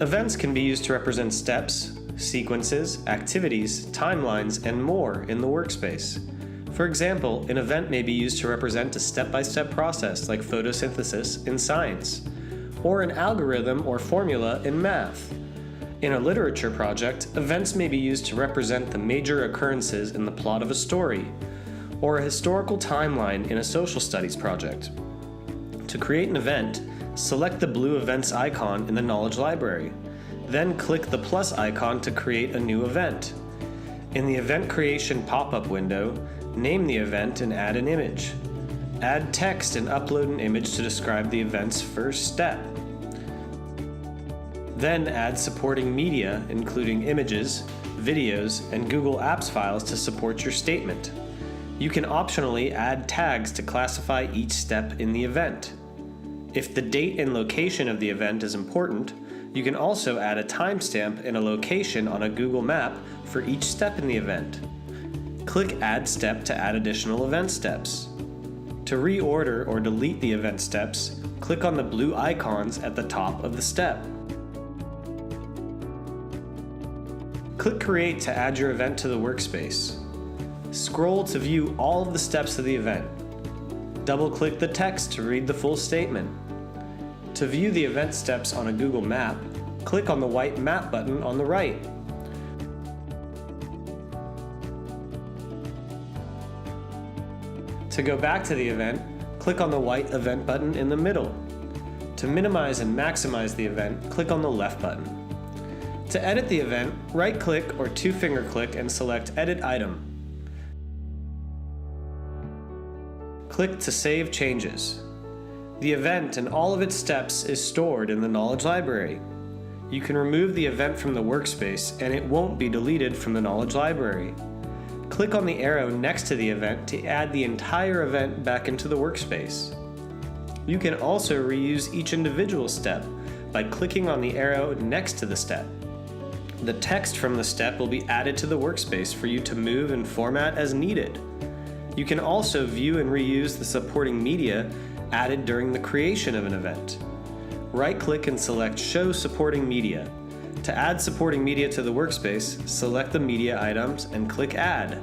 Events can be used to represent steps, sequences, activities, timelines, and more in the workspace. For example, an event may be used to represent a step-by-step process like photosynthesis in science, or an algorithm or formula in math. In a literature project, events may be used to represent the major occurrences in the plot of a story, or a historical timeline in a social studies project. To create an event, select the blue events icon in the Knowledge Library. Then click the plus icon to create a new event. In the Event Creation pop-up window, name the event and add an image. Add text and upload an image to describe the event's first step. Then add supporting media, including images, videos, and Google Apps files to support your statement. You can optionally add tags to classify each step in the event. If the date and location of the event is important, you can also add a timestamp and a location on a Google map for each step in the event. Click Add Step to add additional event steps. To reorder or delete the event steps, click on the blue icons at the top of the step. Click Create to add your event to the workspace. Scroll to view all of the steps of the event. Double-click the text to read the full statement. To view the event steps on a Google map, click on the white Map button on the right. To go back to the event, click on the white Event button in the middle. To minimize and maximize the event, click on the left button. To edit the event, right-click or two-finger click and select Edit Item. Click to save changes. The event and all of its steps is stored in the Knowledge Library. You can remove the event from the workspace and it won't be deleted from the Knowledge Library. Click on the arrow next to the event to add the entire event back into the workspace. You can also reuse each individual step by clicking on the arrow next to the step. The text from the step will be added to the workspace for you to move and format as needed. You can also view and reuse the supporting media added during the creation of an event. Right-click and select Show Supporting Media. To add supporting media to the workspace, select the media items and click Add.